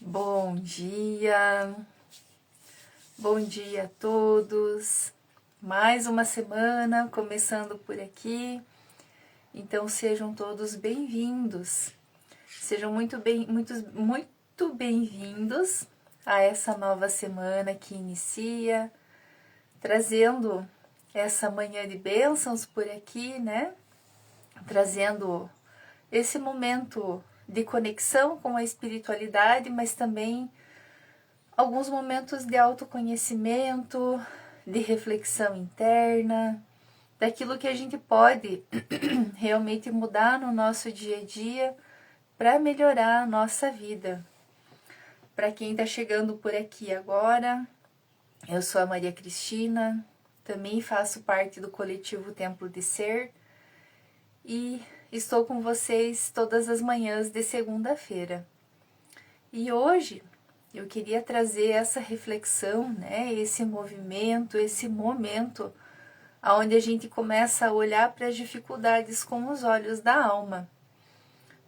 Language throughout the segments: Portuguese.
Bom dia a todos. Mais uma semana começando por aqui, então sejam todos bem-vindos. Sejam muito bem-vindos a essa nova semana que inicia, trazendo essa manhã de bênçãos por aqui, né? Trazendo esse momento de conexão com a espiritualidade, mas também alguns momentos de autoconhecimento, de reflexão interna, daquilo que a gente pode realmente mudar no nosso dia a dia para melhorar a nossa vida. Para quem está chegando por aqui agora, eu sou a Maria Cristina, também faço parte do coletivo Templo de Ser e estou com vocês todas as manhãs de segunda-feira. E hoje eu queria trazer essa reflexão, né, esse movimento, esse momento onde a gente começa a olhar para as dificuldades com os olhos da alma.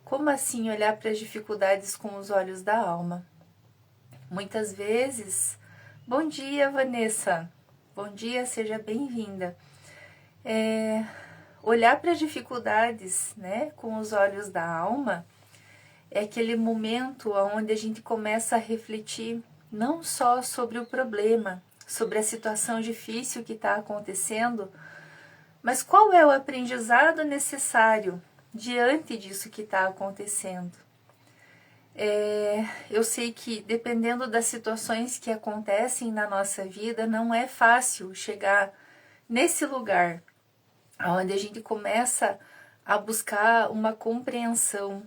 Como assim olhar para as dificuldades com os olhos da alma? Muitas vezes, bom dia, Vanessa, bom dia, seja bem-vinda. Olhar para as dificuldades, né, com os olhos da alma é aquele momento onde a gente começa a refletir não só sobre o problema, sobre a situação difícil que está acontecendo, mas qual é o aprendizado necessário diante disso que está acontecendo. Eu sei que dependendo das situações que acontecem na nossa vida, não é fácil chegar nesse lugar onde a gente começa a buscar uma compreensão.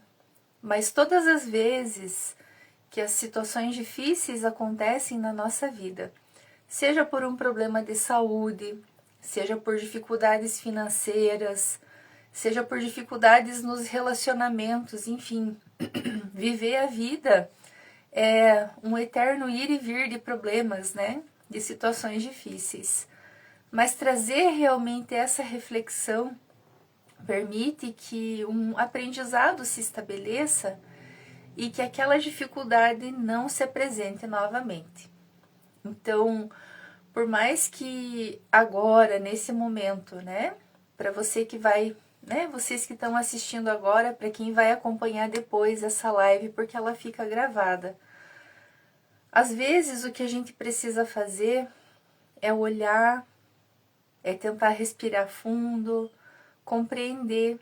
Mas todas as vezes que as situações difíceis acontecem na nossa vida, seja por um problema de saúde, seja por dificuldades financeiras, seja por dificuldades nos relacionamentos, enfim, viver a vida é um eterno ir e vir de problemas, né? De situações difíceis. Mas trazer realmente essa reflexão permite que um aprendizado se estabeleça e que aquela dificuldade não se apresente novamente. Então, por mais que agora, nesse momento, né, para você que vai, né, vocês que estão assistindo agora, para quem vai acompanhar depois essa live, porque ela fica gravada. Às vezes, o que a gente precisa fazer é olhar, é tentar respirar fundo, compreender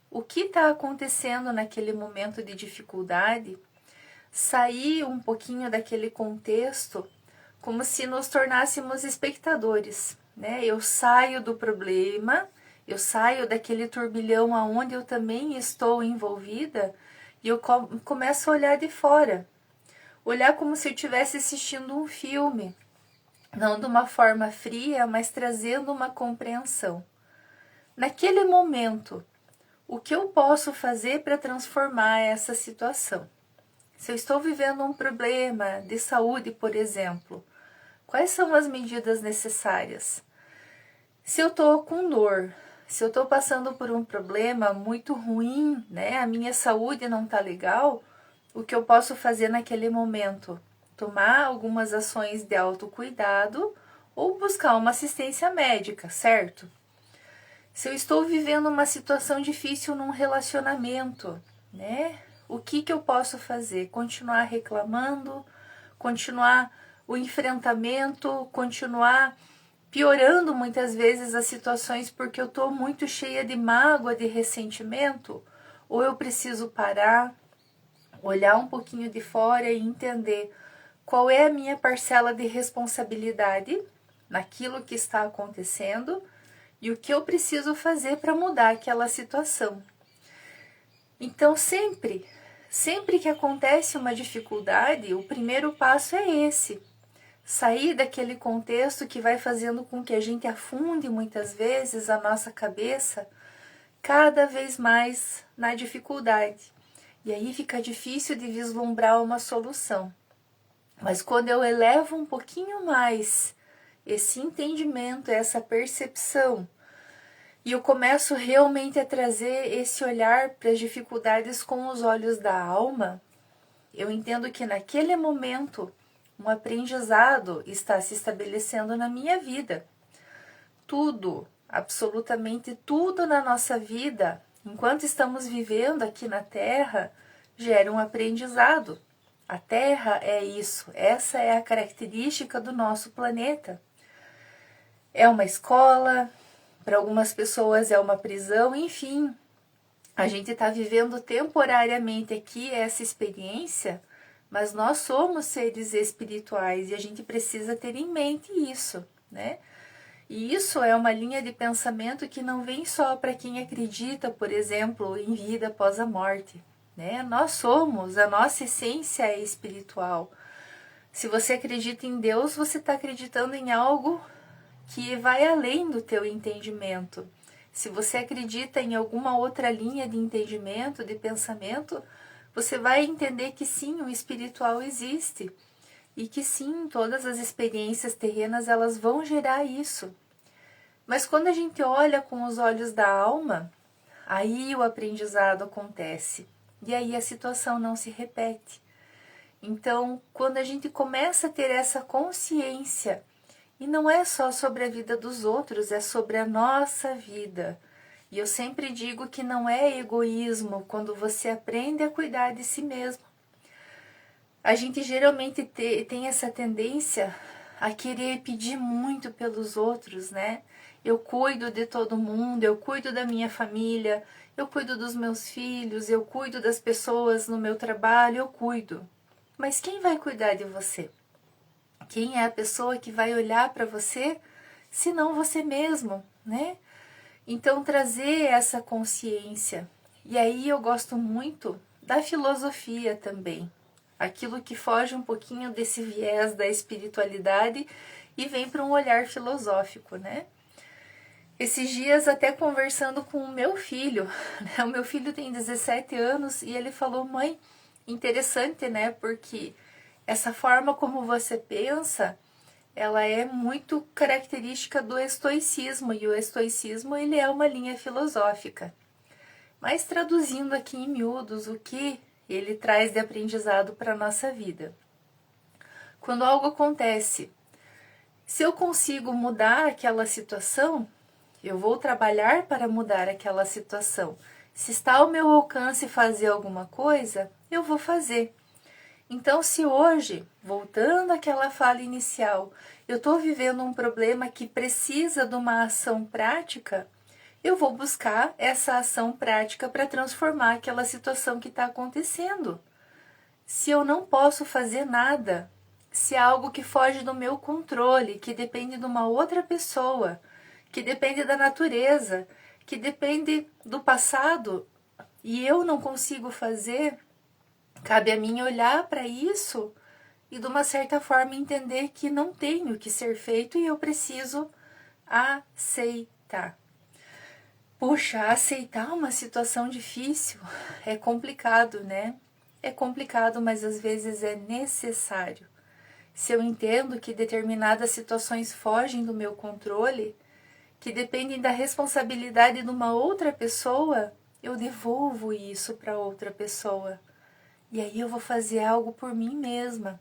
o que está acontecendo naquele momento de dificuldade, sair um pouquinho daquele contexto como se nos tornássemos espectadores, né? Eu saio do problema, eu saio daquele turbilhão aonde eu também estou envolvida e eu começo a olhar de fora, olhar como se eu estivesse assistindo um filme, não de uma forma fria, mas trazendo uma compreensão. Naquele momento, o que eu posso fazer para transformar essa situação? Se eu estou vivendo um problema de saúde, por exemplo, quais são as medidas necessárias? Se eu estou com dor, se eu estou passando por um problema muito ruim, né, a minha saúde não está legal, o que eu posso fazer naquele momento? Tomar algumas ações de autocuidado ou buscar uma assistência médica, certo? Se eu estou vivendo uma situação difícil num relacionamento, né? O que eu posso fazer? Continuar reclamando? Continuar o enfrentamento? Continuar piorando muitas vezes as situações porque eu estou muito cheia de mágoa, de ressentimento? Ou eu preciso parar, olhar um pouquinho de fora e entender qual é a minha parcela de responsabilidade naquilo que está acontecendo e o que eu preciso fazer para mudar aquela situação. Então, sempre que acontece uma dificuldade, o primeiro passo é esse. Sair daquele contexto que vai fazendo com que a gente afunde muitas vezes a nossa cabeça cada vez mais na dificuldade. E aí fica difícil de vislumbrar uma solução. Mas quando eu elevo um pouquinho mais esse entendimento, essa percepção, e eu começo realmente a trazer esse olhar para as dificuldades com os olhos da alma, eu entendo que naquele momento um aprendizado está se estabelecendo na minha vida. Tudo, absolutamente tudo na nossa vida, enquanto estamos vivendo aqui na Terra, gera um aprendizado. A Terra é isso, essa é a característica do nosso planeta. É uma escola, para algumas pessoas é uma prisão, enfim. A gente está vivendo temporariamente aqui essa experiência, mas nós somos seres espirituais e a gente precisa ter em mente isso, né? E isso é uma linha de pensamento que não vem só para quem acredita, por exemplo, em vida após a morte, né? Nós somos, a nossa essência é espiritual. Se você acredita em Deus, você está acreditando em algo que vai além do teu entendimento. Se você acredita em alguma outra linha de entendimento, de pensamento, você vai entender que sim, o espiritual existe. E que sim, todas as experiências terrenas elas vão gerar isso. Mas quando a gente olha com os olhos da alma, aí o aprendizado acontece. E aí a situação não se repete. Então, quando a gente começa a ter essa consciência, e não é só sobre a vida dos outros, é sobre a nossa vida. E eu sempre digo que não é egoísmo quando você aprende a cuidar de si mesmo. A gente geralmente tem essa tendência a querer pedir muito pelos outros, né? Eu cuido de todo mundo, eu cuido da minha família, eu cuido dos meus filhos, eu cuido das pessoas no meu trabalho, eu cuido. Mas quem vai cuidar de você? Quem é a pessoa que vai olhar para você, se não você mesmo, né? Então, trazer essa consciência. E aí eu gosto muito da filosofia também. Aquilo que foge um pouquinho desse viés da espiritualidade e vem para um olhar filosófico, né? Esses dias até conversando com o meu filho, né? O meu filho tem 17 anos e ele falou, mãe, interessante, né? Porque essa forma como você pensa, ela é muito característica do estoicismo, e o estoicismo ele é uma linha filosófica. Mas traduzindo aqui em miúdos o que ele traz de aprendizado para a nossa vida. Quando algo acontece, se eu consigo mudar aquela situação, eu vou trabalhar para mudar aquela situação. Se está ao meu alcance fazer alguma coisa, eu vou fazer. Então, se hoje, voltando àquela fala inicial, eu estou vivendo um problema que precisa de uma ação prática, eu vou buscar essa ação prática para transformar aquela situação que está acontecendo. Se eu não posso fazer nada, se é algo que foge do meu controle, que depende de uma outra pessoa, que depende da natureza, que depende do passado, e eu não consigo fazer, cabe a mim olhar para isso e, de uma certa forma, entender que não tem o que ser feito e eu preciso aceitar. Puxa, aceitar uma situação difícil é complicado, né? É complicado, mas às vezes é necessário. Se eu entendo que determinadas situações fogem do meu controle, que dependem da responsabilidade de uma outra pessoa, eu devolvo isso para outra pessoa. E aí eu vou fazer algo por mim mesma.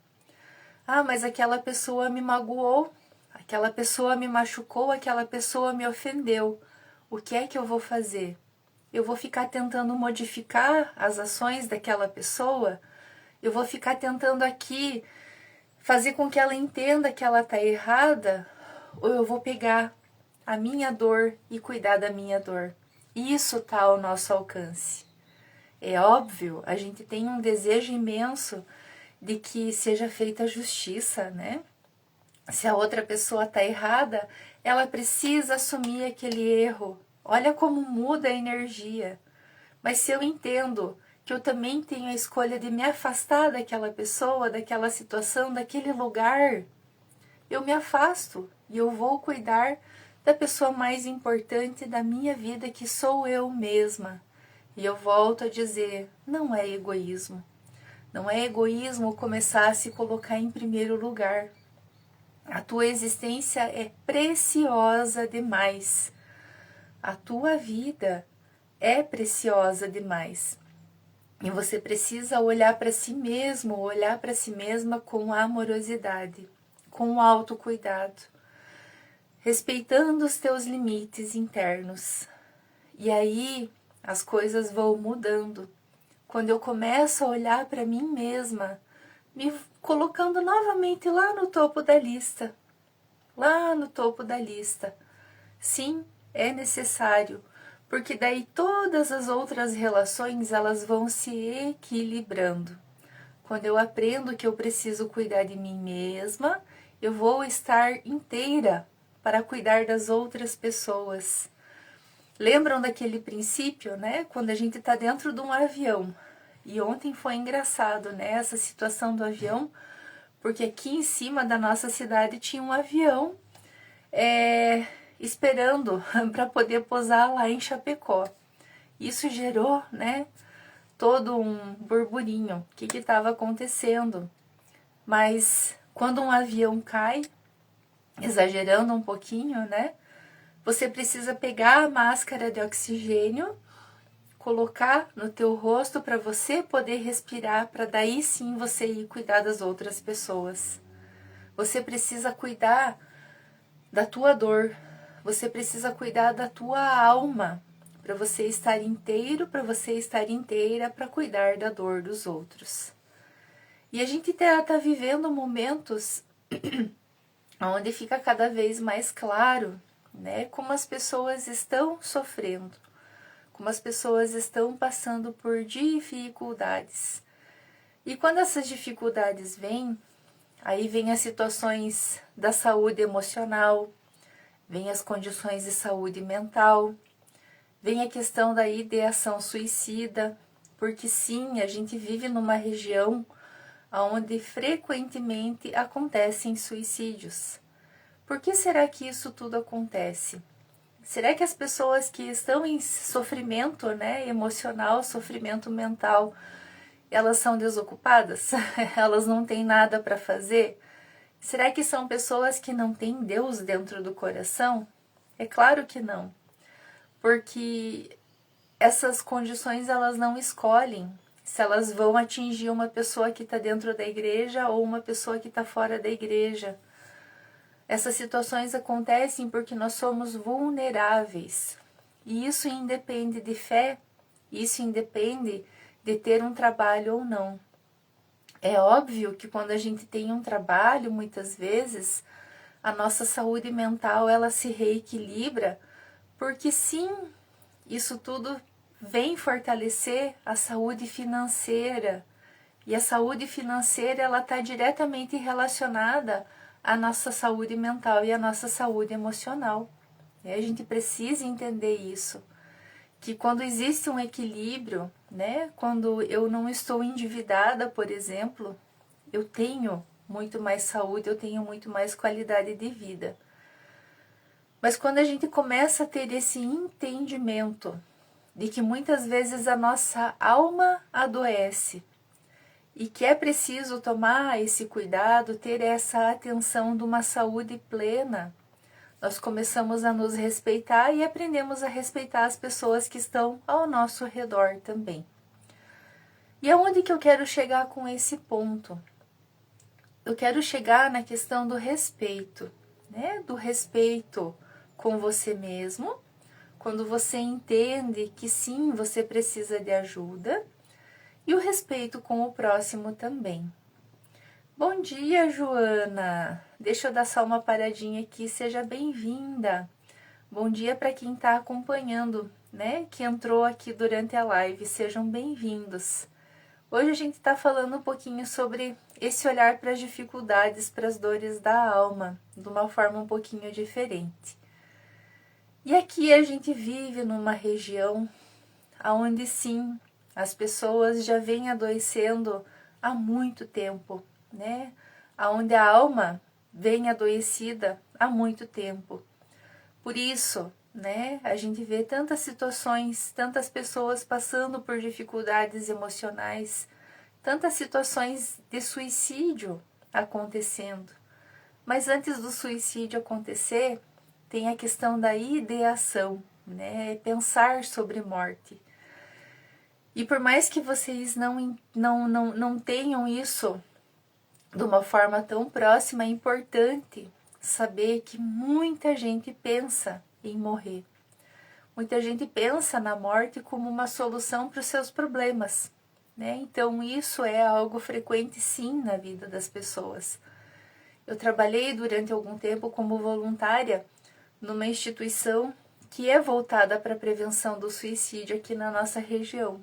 Ah, mas aquela pessoa me magoou, aquela pessoa me machucou, aquela pessoa me ofendeu. O que é que eu vou fazer? Eu vou ficar tentando modificar as ações daquela pessoa? Eu vou ficar tentando aqui fazer com que ela entenda que ela está errada? Ou eu vou pegar a minha dor e cuidar da minha dor? Isso está ao nosso alcance. É óbvio, a gente tem um desejo imenso de que seja feita justiça, né? Se a outra pessoa está errada, ela precisa assumir aquele erro. Olha como muda a energia. Mas se eu entendo que eu também tenho a escolha de me afastar daquela pessoa, daquela situação, daquele lugar, eu me afasto e eu vou cuidar da pessoa mais importante da minha vida, que sou eu mesma. E eu volto a dizer, não é egoísmo. Não é egoísmo começar a se colocar em primeiro lugar. A tua existência é preciosa demais. A tua vida é preciosa demais. E você precisa olhar para si mesmo, olhar para si mesma com amorosidade, com autocuidado, respeitando os teus limites internos. E aí as coisas vão mudando. Quando eu começo a olhar para mim mesma, me colocando novamente lá no topo da lista. Lá no topo da lista. Sim, é necessário, porque daí todas as outras relações elas vão se equilibrando. Quando eu aprendo que eu preciso cuidar de mim mesma, eu vou estar inteira para cuidar das outras pessoas. Lembram daquele princípio, né? Quando a gente está dentro de um avião. E ontem foi engraçado, né? Essa situação do avião, porque aqui em cima da nossa cidade tinha um avião esperando para poder pousar lá em Chapecó. Isso gerou, né? Todo um burburinho. O que estava acontecendo? Mas quando um avião cai, exagerando um pouquinho, né? Você precisa pegar a máscara de oxigênio, colocar no teu rosto para você poder respirar, para daí sim você ir cuidar das outras pessoas. Você precisa cuidar da tua dor, você precisa cuidar da tua alma, para você estar inteiro, para você estar inteira, para cuidar da dor dos outros. E a gente tá vivendo momentos onde fica cada vez mais claro, né, como as pessoas estão sofrendo, como as pessoas estão passando por dificuldades. E quando essas dificuldades vêm, aí vem as situações da saúde emocional, vem as condições de saúde mental, vem a questão da ideação suicida, porque sim, a gente vive numa região onde frequentemente acontecem suicídios. Por que será que isso tudo acontece? Será que as pessoas que estão em sofrimento, né, emocional, sofrimento mental, elas são desocupadas? Elas não têm nada para fazer? Será que são pessoas que não têm Deus dentro do coração? É claro que não, porque essas condições elas não escolhem se elas vão atingir uma pessoa que está dentro da igreja ou uma pessoa que está fora da igreja. Essas situações acontecem porque nós somos vulneráveis. E isso independe de fé, isso independe de ter um trabalho ou não. É óbvio que quando a gente tem um trabalho, muitas vezes, a nossa saúde mental ela se reequilibra, porque sim, isso tudo vem fortalecer a saúde financeira. E a saúde financeira ela está diretamente relacionada à nossa saúde mental e à nossa saúde emocional. E a gente precisa entender isso, que quando existe um equilíbrio, né, quando eu não estou endividada, por exemplo, eu tenho muito mais saúde, eu tenho muito mais qualidade de vida. Mas quando a gente começa a ter esse entendimento de que muitas vezes a nossa alma adoece e que é preciso tomar esse cuidado, ter essa atenção de uma saúde plena, nós começamos a nos respeitar e aprendemos a respeitar as pessoas que estão ao nosso redor também. E aonde que eu quero chegar com esse ponto? Eu quero chegar na questão do respeito, né? Do respeito com você mesmo, quando você entende que sim, você precisa de ajuda, e o respeito com o próximo também. Bom dia, Joana! Deixa eu dar só uma paradinha aqui, seja bem-vinda. Bom dia para quem está acompanhando, né? Que entrou aqui durante a live, sejam bem-vindos. Hoje a gente está falando um pouquinho sobre esse olhar para as dificuldades, para as dores da alma, de uma forma um pouquinho diferente. E aqui a gente vive numa região onde sim, as pessoas já vêm adoecendo há muito tempo, né? Onde a alma vem adoecida há muito tempo. Por isso, né, a gente vê tantas situações, tantas pessoas passando por dificuldades emocionais, tantas situações de suicídio acontecendo. Mas antes do suicídio acontecer, tem a questão da ideação, né? Pensar sobre morte. E por mais que vocês não tenham isso de uma forma tão próxima, é importante saber que muita gente pensa em morrer. Muita gente pensa na morte como uma solução para os seus problemas, né? Então isso é algo frequente sim na vida das pessoas. Eu trabalhei durante algum tempo como voluntária numa instituição que é voltada para a prevenção do suicídio aqui na nossa região.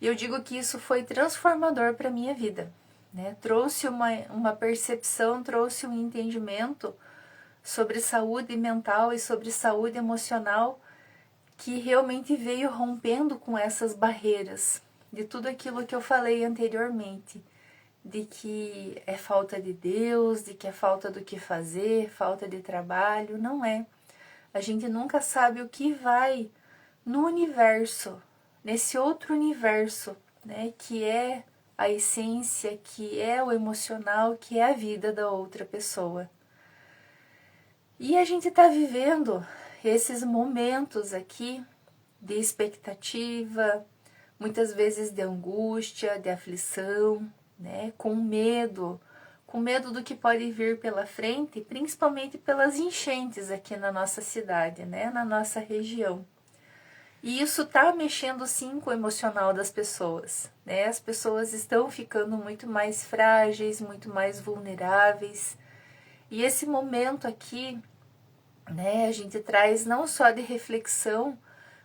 E eu digo que isso foi transformador para a minha vida, né? Trouxe uma percepção, trouxe um entendimento sobre saúde mental e sobre saúde emocional que realmente veio rompendo com essas barreiras de tudo aquilo que eu falei anteriormente, de que é falta de Deus, de que é falta do que fazer, falta de trabalho. Não é. A gente nunca sabe o que vai no universo, nesse outro universo, né, que é a essência, que é o emocional, que é a vida da outra pessoa. E a gente está vivendo esses momentos aqui de expectativa, muitas vezes de angústia, de aflição, né, com medo do que pode vir pela frente, principalmente pelas enchentes aqui na nossa cidade, né, na nossa região. E isso está mexendo sim com o emocional das pessoas, né? As pessoas estão ficando muito mais frágeis, muito mais vulneráveis. E esse momento aqui, né, a gente traz não só de reflexão,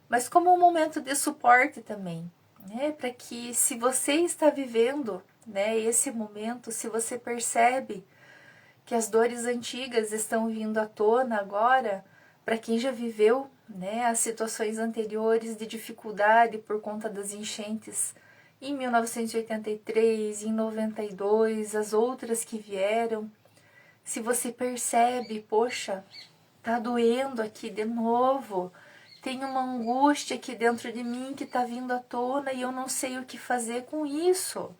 mas como um momento de suporte também, né? Para que se você está vivendo, né, esse momento, se você percebe que as dores antigas estão vindo à tona agora, para quem já viveu, né, as situações anteriores de dificuldade por conta das enchentes em 1983, em 92, as outras que vieram, se você percebe, poxa, tá doendo aqui de novo, tem uma angústia aqui dentro de mim que tá vindo à tona e eu não sei o que fazer com isso.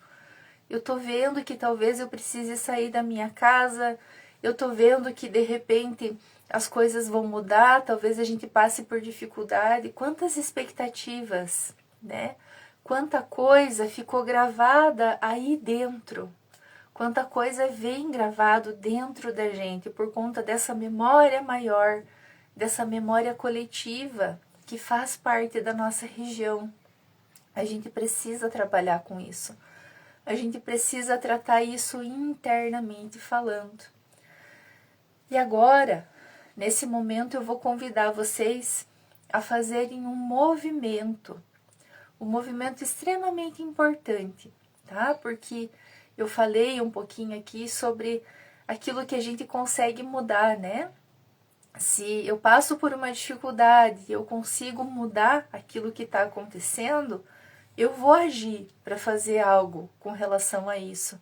Eu tô vendo que talvez eu precise sair da minha casa, eu tô vendo que de repente as coisas vão mudar, talvez a gente passe por dificuldade. Quantas expectativas, né? Quanta coisa ficou gravada aí dentro. Quanta coisa vem gravado dentro da gente por conta dessa memória maior, dessa memória coletiva que faz parte da nossa região. A gente precisa trabalhar com isso. A gente precisa tratar isso internamente falando. E agora, nesse momento, eu vou convidar vocês a fazerem um movimento extremamente importante, tá? Porque eu falei um pouquinho aqui sobre aquilo que a gente consegue mudar, né? Se eu passo por uma dificuldade, eu consigo mudar aquilo que está acontecendo, eu vou agir para fazer algo com relação a isso.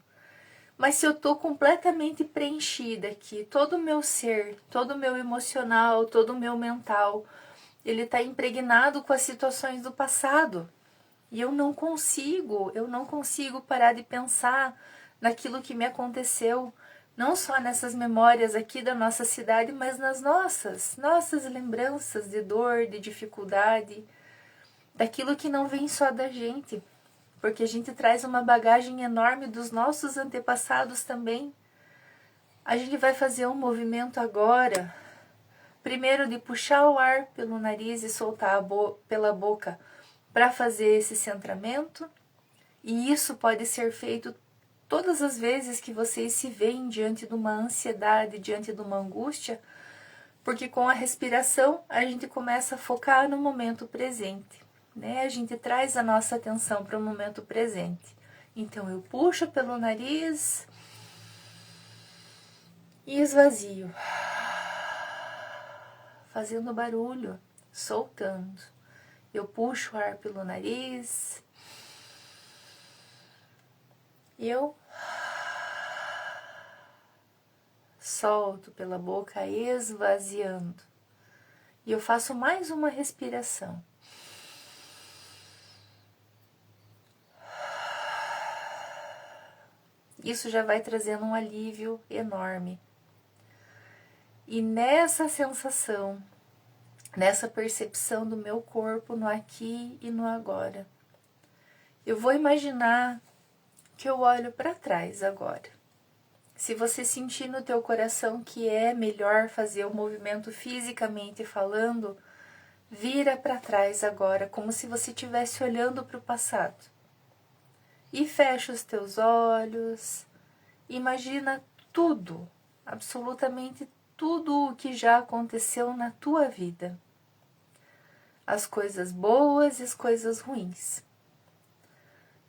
Mas se eu estou completamente preenchida aqui, todo o meu ser, todo o meu emocional, todo o meu mental, ele está impregnado com as situações do passado. E eu não consigo parar de pensar naquilo que me aconteceu, não só nessas memórias aqui da nossa cidade, mas nas nossas lembranças de dor, de dificuldade, daquilo que não vem só da gente, porque a gente traz uma bagagem enorme dos nossos antepassados também. A gente vai fazer um movimento agora, primeiro de puxar o ar pelo nariz e soltar pela boca para fazer esse centramento, e isso pode ser feito todas as vezes que vocês se veem diante de uma ansiedade, diante de uma angústia, porque com a respiração a gente começa a focar no momento presente, né? A gente traz a nossa atenção para o momento presente. Então eu puxo pelo nariz e esvazio, fazendo barulho, soltando. Eu puxo o ar pelo nariz e eu solto pela boca, esvaziando. E eu faço mais uma respiração. Isso já vai trazendo um alívio enorme. E nessa sensação, nessa percepção do meu corpo no aqui e no agora, Eu vou imaginar que eu olho para trás agora. Se você sentir no teu coração que é melhor fazer o movimento fisicamente falando, vira para trás agora, como se você estivesse olhando para o passado. E fecha os teus olhos. Imagina tudo, absolutamente tudo o que já aconteceu na tua vida. As coisas boas e as coisas ruins.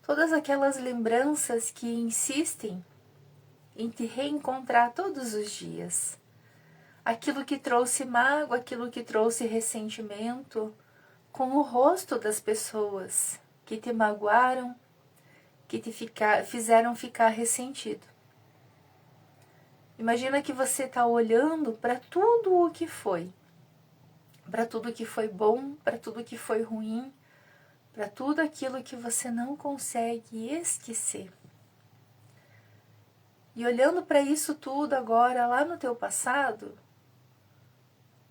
Todas aquelas lembranças que insistem em te reencontrar todos os dias. Aquilo que trouxe mágoa, aquilo que trouxe ressentimento, com o rosto das pessoas que te magoaram, que te fizeram ficar ressentido. Imagina que você está olhando para tudo o que foi. Para tudo que foi bom, para tudo que foi ruim, para tudo aquilo que você não consegue esquecer. E olhando para isso tudo agora, lá no teu passado,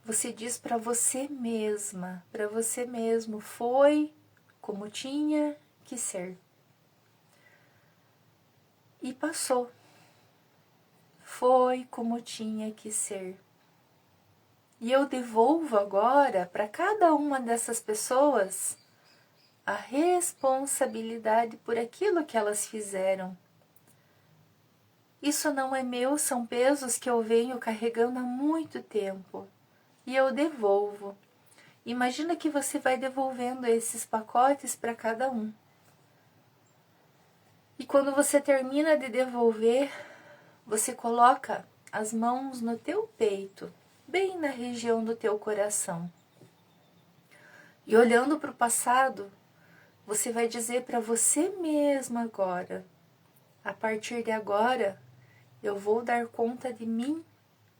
você diz para você mesma, para você mesmo, foi como tinha que ser. E passou. Foi como tinha que ser. E eu devolvo agora para cada uma dessas pessoas a responsabilidade por aquilo que elas fizeram. Isso não é meu, são pesos que eu venho carregando há muito tempo. E eu devolvo. Imagina que você vai devolvendo esses pacotes para cada um. E quando você termina de devolver, você coloca as mãos no teu peito, bem na região do teu coração. E olhando para o passado, você vai dizer para você mesmo agora: a partir de agora, eu vou dar conta de mim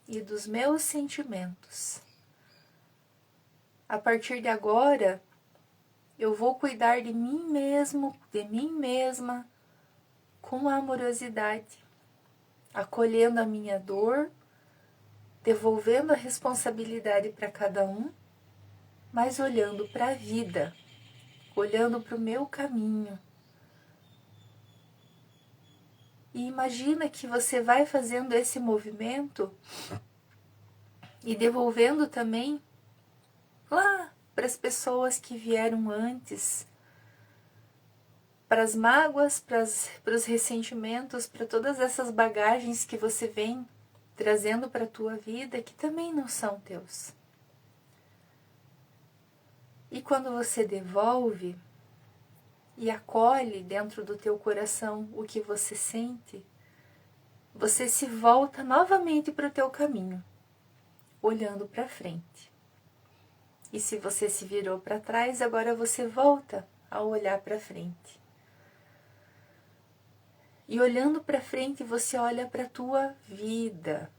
e dos meus sentimentos. A partir de agora, eu vou cuidar de mim mesmo, de mim mesma, com amorosidade, acolhendo a minha dor, devolvendo a responsabilidade para cada um, mas olhando para a vida, olhando para o meu caminho. E imagina que você vai fazendo esse movimento e devolvendo também lá para as pessoas que vieram antes, para as mágoas, para os ressentimentos, para todas essas bagagens que você vem trazendo para a tua vida, que também não são teus. E quando você devolve e acolhe dentro do teu coração o que você sente, você se volta novamente para o teu caminho, olhando para frente. E se você se virou para trás, agora você volta a olhar para frente. E olhando para frente, você olha para a tua vida.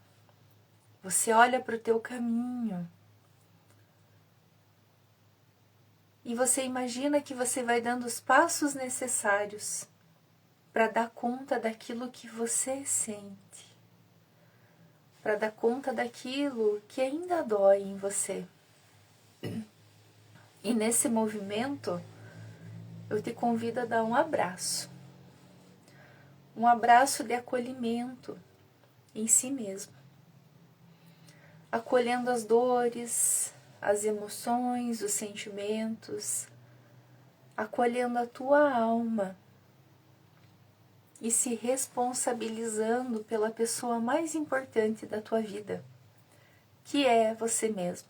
Você olha para o teu caminho. E você imagina que você vai dando os passos necessários para dar conta daquilo que você sente. Para dar conta daquilo que ainda dói em você. E nesse movimento, eu te convido a dar um abraço. Um abraço de acolhimento em si mesmo. Acolhendo as dores, as emoções, os sentimentos, acolhendo a tua alma e se responsabilizando pela pessoa mais importante da tua vida, que é você mesmo.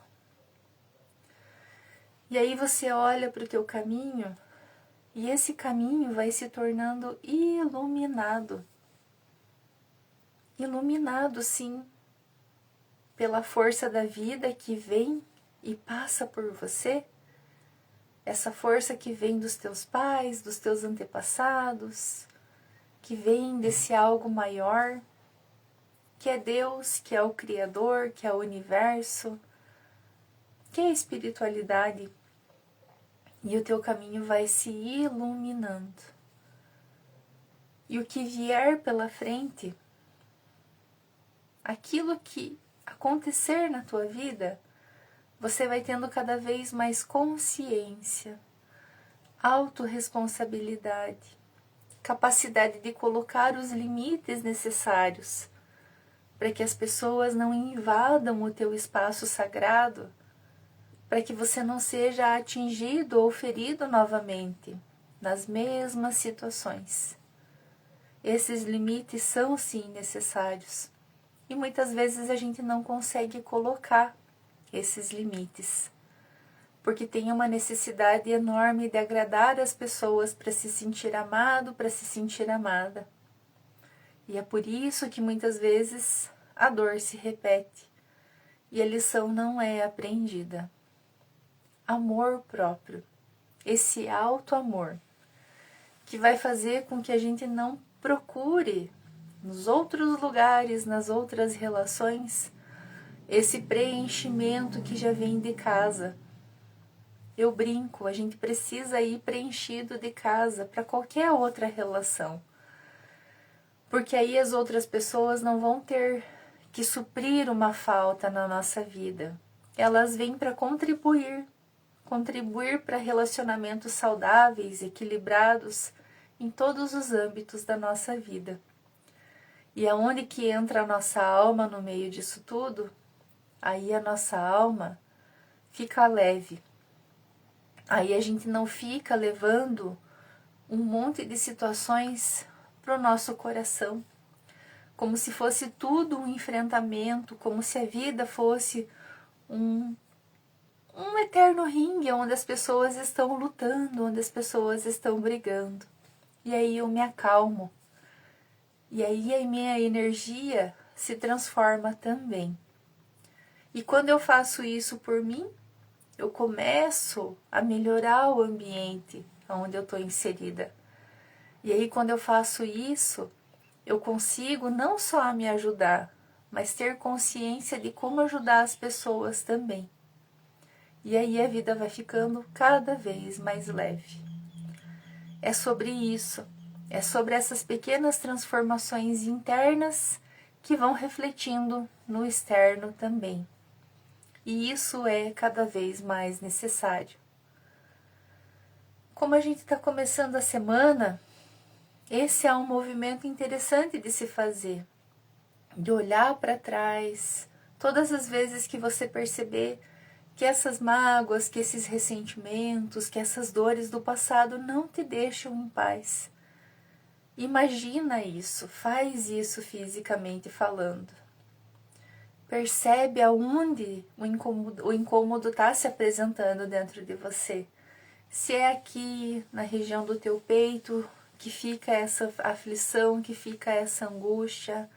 E aí você olha para o teu caminho e esse caminho vai se tornando iluminado. Iluminado, sim, pela força da vida que vem e passa por você, essa força que vem dos teus pais, dos teus antepassados, que vem desse algo maior, que é Deus, que é o Criador, que é o Universo, que é a espiritualidade, e o teu caminho vai se iluminando. E o que vier pela frente, aquilo que acontecer na tua vida, você vai tendo cada vez mais consciência. autorresponsabilidade, capacidade de colocar os limites necessários para que as pessoas não invadam o teu espaço sagrado, para que você não seja atingido ou ferido novamente nas mesmas situações. Esses limites são sim necessários e muitas vezes a gente não consegue colocar esses limites, porque tem uma necessidade enorme de agradar as pessoas para se sentir amado, para se sentir amada. E é por isso que muitas vezes a dor se repete e a lição não é aprendida. Amor próprio, esse auto-amor, que vai fazer com que a gente não procure nos outros lugares, nas outras relações, esse preenchimento que já vem de casa. Eu brinco, a gente precisa ir preenchido de casa para qualquer outra relação. Porque aí as outras pessoas não vão ter que suprir uma falta na nossa vida. Elas vêm para contribuir para relacionamentos saudáveis, equilibrados em todos os âmbitos da nossa vida. E aonde que entra a nossa alma no meio disso tudo? Aí a nossa alma fica leve. Aí a gente não fica levando um monte de situações para o nosso coração, como se fosse tudo um enfrentamento, como se a vida fosse um eterno ringue onde as pessoas estão lutando, onde as pessoas estão brigando. E aí eu me acalmo. E aí a minha energia se transforma também. E quando eu faço isso por mim, eu começo a melhorar o ambiente onde eu estou inserida. E aí quando eu faço isso, eu consigo não só me ajudar, mas ter consciência de como ajudar as pessoas também. E aí a vida vai ficando cada vez mais leve. É sobre isso, é sobre essas pequenas transformações internas que vão refletindo no externo também. E isso é cada vez mais necessário. Como a gente está começando a semana, esse é um movimento interessante de se fazer, de olhar para trás, todas as vezes que você perceber que essas mágoas, que esses ressentimentos, que essas dores do passado não te deixam em paz. Imagina isso, faz isso fisicamente falando. Percebe aonde o incômodo está se apresentando dentro de você. Se é aqui na região do teu peito que fica essa aflição, que fica essa angústia,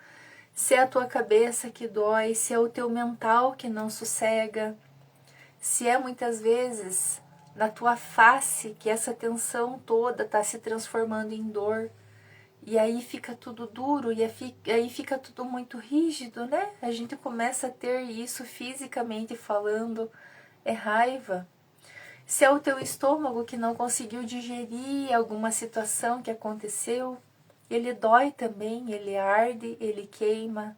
se é a tua cabeça que dói, se é o teu mental que não sossega, se é muitas vezes na tua face que essa tensão toda está se transformando em dor, e aí fica tudo duro, e aí fica tudo muito rígido, né? A gente começa a ter isso fisicamente falando, é raiva. Se é o teu estômago que não conseguiu digerir alguma situação que aconteceu, ele dói também, ele arde, ele queima.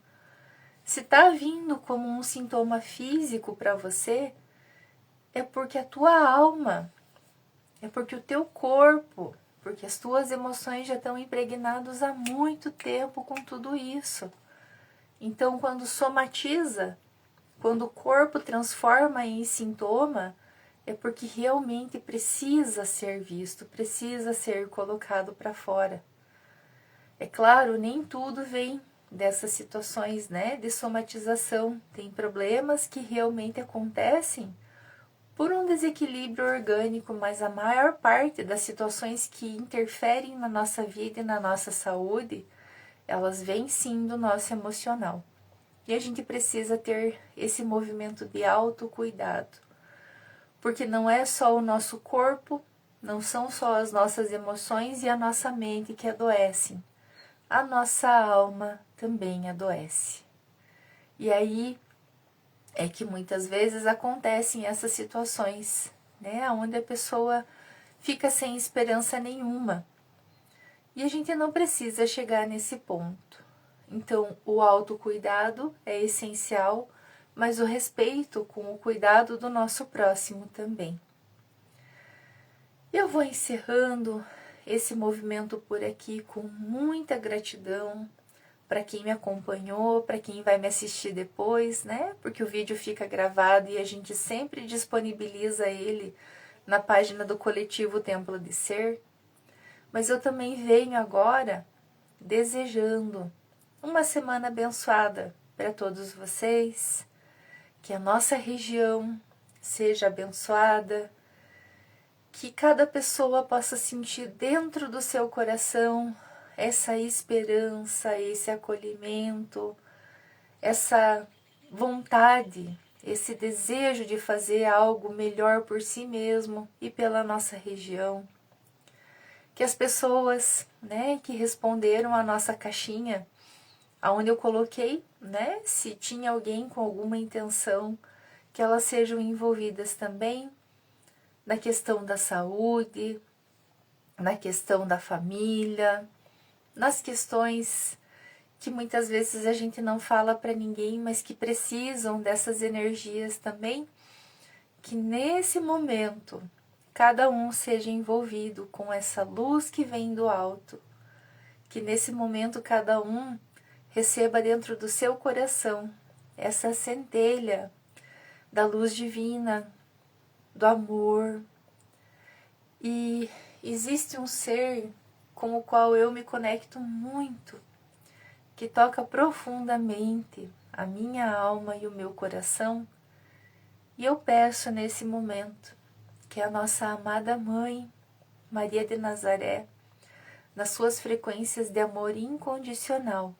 Se está vindo como um sintoma físico para você, é porque a tua alma, é porque o teu corpo, porque as tuas emoções já estão impregnados há muito tempo com tudo isso. Então, quando somatiza, quando o corpo transforma em sintoma, é porque realmente precisa ser visto, precisa ser colocado para fora. É claro, nem tudo vem dessas situações, né, de somatização. Tem problemas que realmente acontecem por um desequilíbrio orgânico, mas a maior parte das situações que interferem na nossa vida e na nossa saúde, elas vêm sim do nosso emocional. E a gente precisa ter esse movimento de autocuidado, porque não é só o nosso corpo, não são só as nossas emoções e a nossa mente que adoecem, a nossa alma também adoece. E aí é que muitas vezes acontecem essas situações, né, onde a pessoa fica sem esperança nenhuma. E a gente não precisa chegar nesse ponto. Então, o autocuidado é essencial, mas o respeito com o cuidado do nosso próximo também. Eu vou encerrando esse movimento por aqui com muita gratidão para quem me acompanhou, para quem vai me assistir depois, né? Porque o vídeo fica gravado e a gente sempre disponibiliza ele na página do coletivo Templo de Ser. Mas eu também venho agora desejando uma semana abençoada para todos vocês, que a nossa região seja abençoada, que cada pessoa possa sentir dentro do seu coração essa esperança, esse acolhimento, essa vontade, esse desejo de fazer algo melhor por si mesmo e pela nossa região. Que as pessoas, né, que responderam à nossa caixinha, aonde eu coloquei, né, se tinha alguém com alguma intenção, que elas sejam envolvidas também na questão da saúde, na questão da família, nas questões que muitas vezes a gente não fala para ninguém, mas que precisam dessas energias também, que nesse momento cada um seja envolvido com essa luz que vem do alto, que nesse momento cada um receba dentro do seu coração essa centelha da luz divina, do amor. E existe um ser com o qual eu me conecto muito, que toca profundamente a minha alma e o meu coração, e eu peço nesse momento que a nossa amada Mãe, Maria de Nazaré, nas suas frequências de amor incondicional,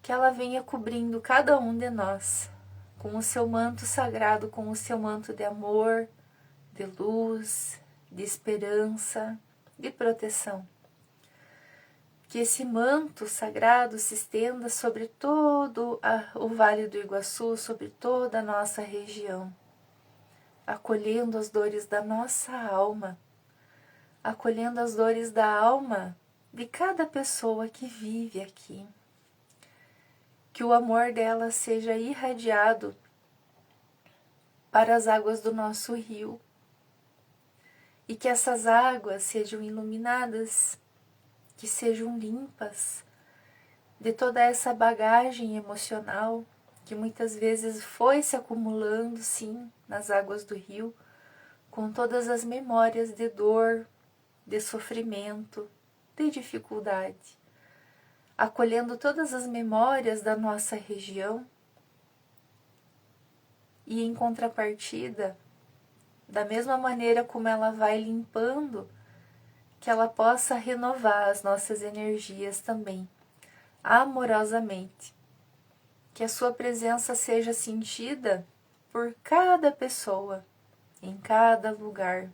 que ela venha cobrindo cada um de nós com o seu manto sagrado, com o seu manto de amor, de luz, de esperança, de proteção. Que esse manto sagrado se estenda sobre todo o Vale do Iguaçu, sobre toda a nossa região, acolhendo as dores da nossa alma, acolhendo as dores da alma de cada pessoa que vive aqui. Que o amor dela seja irradiado para as águas do nosso rio e que essas águas sejam iluminadas, que sejam limpas de toda essa bagagem emocional que muitas vezes foi se acumulando, sim, nas águas do rio, com todas as memórias de dor, de sofrimento, de dificuldade, acolhendo todas as memórias da nossa região e, em contrapartida, da mesma maneira como ela vai limpando, que ela possa renovar as nossas energias também, amorosamente. Que a sua presença seja sentida por cada pessoa, em cada lugar.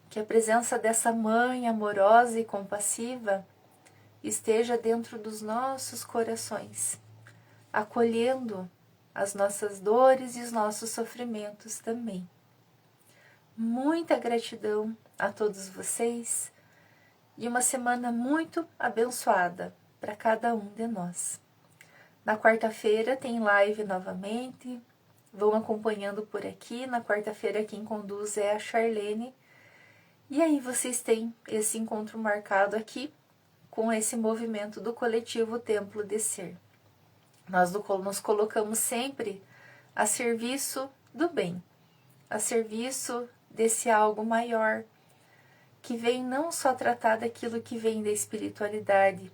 Que a presença dessa mãe amorosa e compassiva esteja dentro dos nossos corações, acolhendo as nossas dores e os nossos sofrimentos também. Muita gratidão a todos vocês e uma semana muito abençoada para cada um de nós. Na quarta-feira tem live novamente, vão acompanhando por aqui. Na quarta-feira quem conduz é a Charlene. E aí vocês têm esse encontro marcado aqui com esse movimento do coletivo Templo de Ser. Nós nos colocamos sempre a serviço do bem, a serviço desse algo maior, que vem não só tratar daquilo que vem da espiritualidade,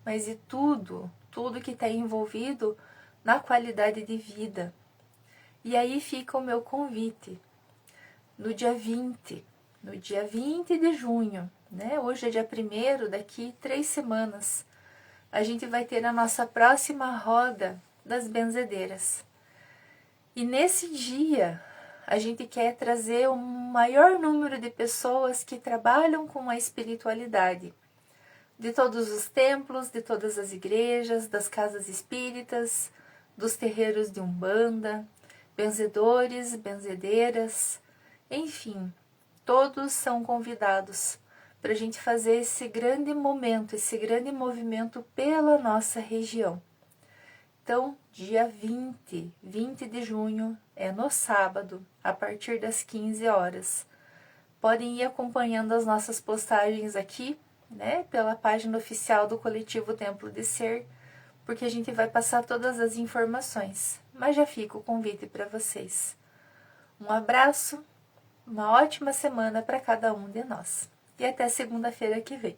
mas de tudo que está envolvido na qualidade de vida. E aí fica o meu convite, no dia 20 de junho, né? Hoje é dia 1º, daqui 3 semanas, a gente vai ter a nossa próxima roda das benzedeiras. E nesse dia, a gente quer trazer o maior número de pessoas que trabalham com a espiritualidade, de todos os templos, de todas as igrejas, das casas espíritas, dos terreiros de Umbanda, benzedores, benzedeiras, enfim, todos são convidados para a gente fazer esse grande momento, esse grande movimento pela nossa região. Então, dia 20 de junho, é no sábado, a partir das 15 horas. podem ir acompanhando as nossas postagens aqui, né, pela página oficial do Coletivo Templo de Ser, porque a gente vai passar todas as informações. Mas já fica o convite para vocês. Um abraço, uma ótima semana para cada um de nós. E até segunda-feira que vem.